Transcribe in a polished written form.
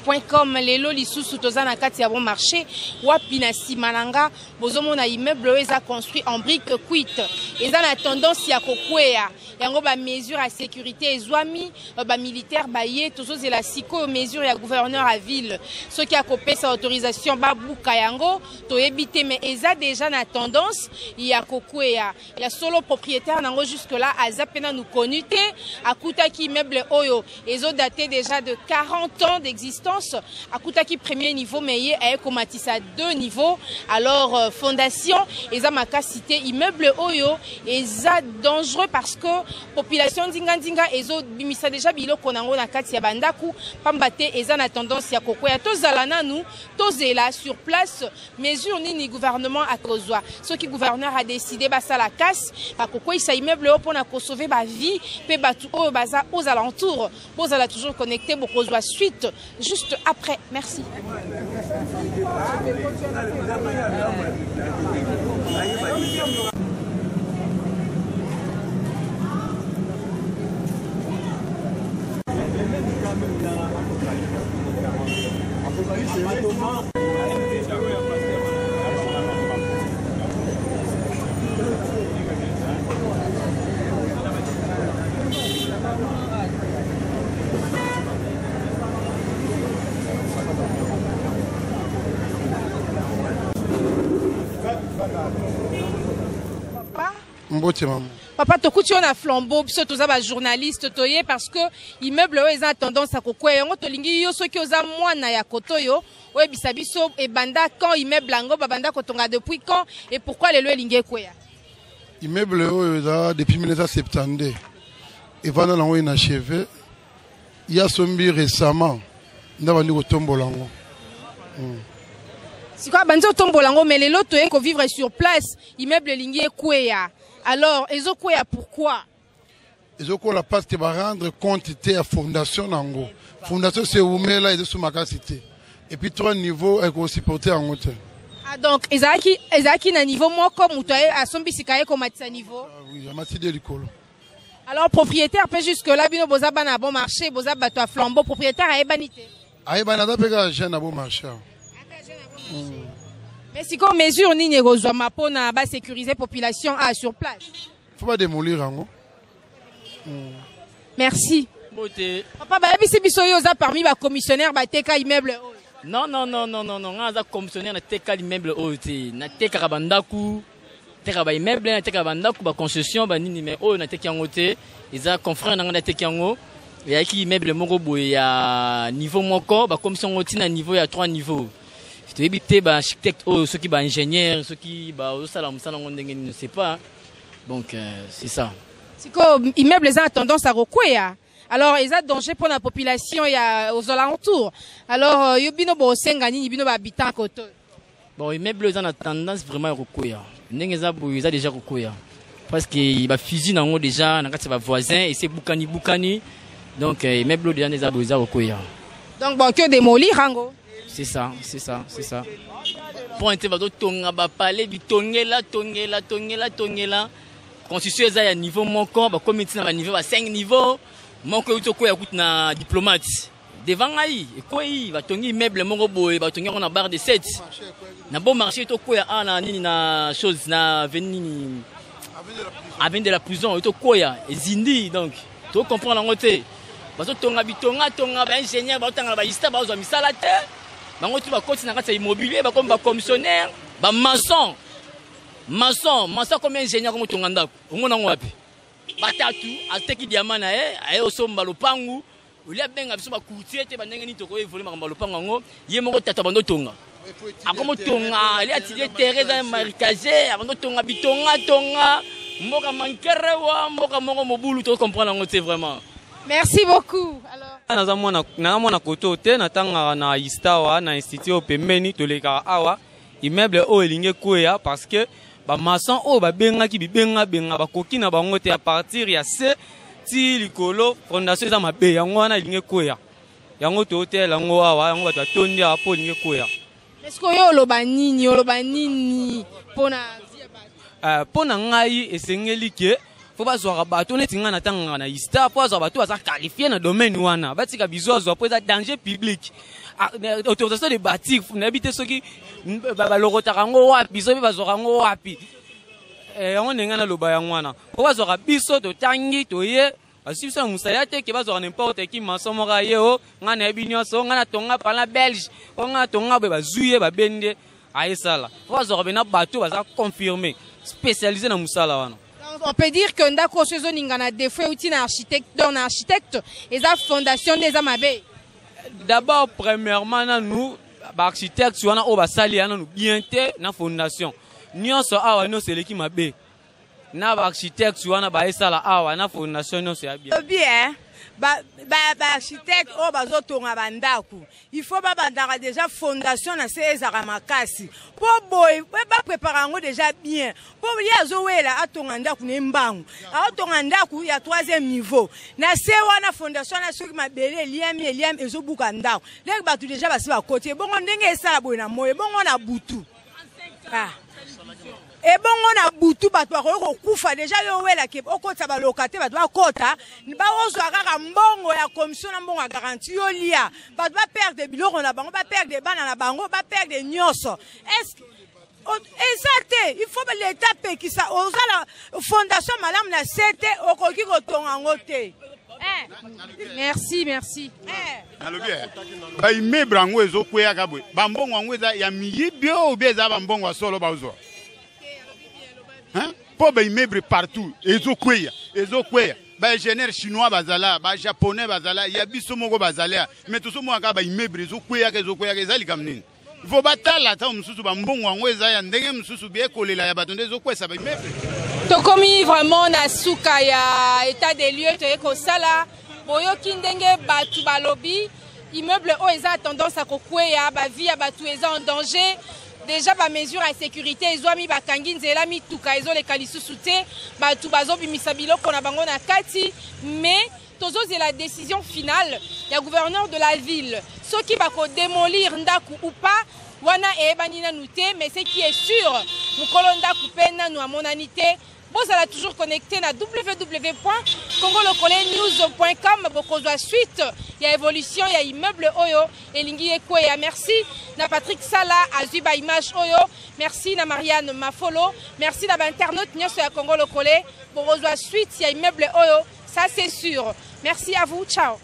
Seneinfo.com lelo lisusu toza na kati ya bon marché wapi na simananga bozomona immeuble eza construit en briques cuites eza na tendance ya kokwea yango ba mesure à sécurité ezwami ba militaire baye tozozela siko mesure ya gouverneur à ville ce qui a kopesa autorisation ba buka yango toyebite mais eza déjà na tendance ya kokwea ya solo propriétaire nango jusque là azapena nous connu te akutaki immeuble oyo ezo daté déjà de 40 ans d'existence akutaki premier niveau mais ye ayekomatisa 2 niveaux alors fondation eza makasité immeuble oyo eza dangereux parce que population ndinga ezo bimisa déjà biloko nango na kati ya bandaku pambate eza na tendance ya kokwea tozala nanu tozela sur place mesure nini gouvernement akozwa ce qui gouverneur a décidé basa la casse bakokwisa immeuble oyo pona ko sauver ba vie pe batu oyo baza aux alentours bozala toujours connecté bokozwa suite juste après merci. Papa, tu as un flambeau, tu es journaliste, parce que l'immeuble a tendance à couper. Tu as ceux qui ont moins na kotoyo, bisabiso et banda quand immeuble lango, banda kotonga depuis quand et pourquoi les lois lingé quoi? Immeuble depuis 1970 et pendant lango inachevé, il y a sombi récemment, n'avons pas tombo lango. Si quoi banzo tombo lango, mais les lots tu vivre sur place, immeuble lingé quoi? Alors, Ezokoya, pourquoi? Ezokoya, parce que va rendre compte de la fondation Nango. Fondation, c'est où mais là, il est sous ma cité. Et puis, 3 niveaux, elle peut supporter en hauteur. Ah, donc, Ezaki, na niveau, moi, comme ou toi, à son bisikaye, comme à ce niveau? Ah oui, à ma cité de l'école. Alors, propriétaire, peut jusque-là, bino, bozaba na bon marché, bozaba to flambeau, propriétaire, à Ebanité. À Ebanité, pega, jeune à bon marché. Mais si comme mesure ni négozoma pour na ba sécuriser population sur place. Faut pas démolir en Merci. Papa ba bisi biso yo za parmi ba commissionnaire ba teka immeuble. Non, nga za commissionnaire na teka immeuble ote, na teka bandaku, teka ba immeuble na teka bandaku ba concession ba nini mais na teka yango te, eza confrère na nga teka yango. Ya ki immeuble moko boye ya niveau moko ba commission oti na niveau ya 3 niveaux. Tu es architecte, ceux qui sont ingénieurs, ceux qui ne sais pas. Donc, c'est ça. C'est que l'immeuble a tendance à recouvrir. Alors, ils ont danger pour la population aux alentours. Alors, il y a des habitants à côté. Bon, l'immeuble a tendance vraiment à recouvrir. Ils ont déjà recouvert. Parce qu'il y a fusil déjà, il y a voisin, et c'est Boukani. Donc, l'immeuble a déjà recouvert. Donc, bon, que démolir, Rango. C'est ça. Pour intervenir, tonga ba palais du tongela. Constitution est à niveau monco, ba comité na niveau à 5 niveaux. Monco uto ko yakut na diplomate. Devant aïe, et quoi il va tongi immeuble mongo boy, ba tongi on a barre de 7. Na bon marché to ko ya na nini na chose na avenue de la prison to ko ya ezindi donc to comprendre ngote. Ba so tonga ba ingénieur ba tanga ba ista ba zo misala te. Bango tu vas continuer à immobilier, comme commissionnaire, maçon comme ingénieur comme tonganda. On a wapi. Batatu, ateki diamant na aussi mbalopangu, ulia benga biso ba courtier te bandenge ni toko évoluer mbalopangu ngo, ye moko tata bando tonga. Akomo tonga, il a tiré terrain dans marquage, bando tonga bitonga, mboka mankerewa, mboka mongo mobulu to comprendre ngo vraiment. Merci beaucoup. Alors na koto te natanga na istawa na institut pembeni toleka awa immeuble o elinge koya parce que ba maçon o ba benga ki benga ba koki na bango te à partir ya se ti likolo fondation za mabe yango na elinge koya yango to hotel yango awa yango ba tondi apo elinge koya. Est-ce que yo oloba nini pona pona ngai esengeli ke faut pas zoa bato neti nga na tanga na ista po zoa bato aza qualifié na domaine wana batika bizo zoa po za danger public autorisation de bâtir n'habiter ceux qui ba lorotaka ngo wapi biso ba zoa ngo wapi on nenga na loba ya ngwana po ba zoa biso to tangi to ye asibisa musaya te ke ba zoa n'importe qui masomo ga ye o nga na binyo so nga na tonga pala belge o nga tonga ba zuye ba bende aisala po zoa bena bato baza confirmé spécialisé na musala wana. On peut dire que ndako sozo ningana défaut outil na architecte et la fondation des amabe. D'abord premièrement nous architecte wana o basali yana nous bien te na fondation. Nyonso awa no c'est l'équipe mabe. Na architecte wana ba esala awa na fondation no c'est bien. Bien. Architecte o bazotonga bandaku il faut bandaka déjà fondation na se ezaka makasi po boy ba préparer ngo déjà bien po yazo wela atonga ndaku ne mbangu atonga ndaku ya 3e niveau na se wana fondation na soki mabele liam ezobuka ndaku lek batu déjà basi ba côté bongo ndenge esala boy na moye bongo na butu et bon on a butu bato ko kufa déjà yo wela ke okota ba locataire bato ba kota ba ozo akaka mbongo ya commission na mbongo garantie yo lia bato ba perdre biloko na bango ba perdre bana na bango ba perdre nyoso est exacté il faut que l'état paye qui ça oza la fondation madame na sete okoki ko tonga ngote. Merci. Ba immeuble ngo ezo kwea kabwe. Ba mbongo ngo eza ya miyibio obeza ba mbongo solo ba uzo. Hein? Pour ba immeuble partout ezo kwea. Ba ingénieur chinois bazala, ba japonais bazala, ya biso moko bazala. Mais tout ce monde ka ba immeuble ezo kwea ezali kamnini. Il faut batala ta mususu ba mbongo ngo eza ya ndenge mususu bi ekolela ya batonde ezo kwesa ba immeuble. Tokomi vraiment na suka ya état des lieux to sala boyo kindenge batu balobi immeuble o eza tendance à kokweya ba vie ya batu eza en danger déjà ba mesure à sécurité ezwami bakangi nzela mituka ezo le kalisusu te batu bazobimisa biloko na bango na kati mais tozo la décision finale ya gouverneur de la ville soki bako démolir ndaku ou pas wana ebani na nuté mais ce qui est sûr mukolo ndaku pena nu amonanité. Vous allez toujours connecté à www.congolocolenews.com pour qu'on soit suite. Il y a évolution, il y a immeuble Oyo et Lingi Ekweya. Merci na Patrick Sala, Azuba Image Oyo. Merci na Marianne Mafolo. Merci na internaute Nyos ya Congolo Cole pour qu'on soit suite. Il y a immeuble Oyo, ça c'est sûr. Merci à vous, ciao.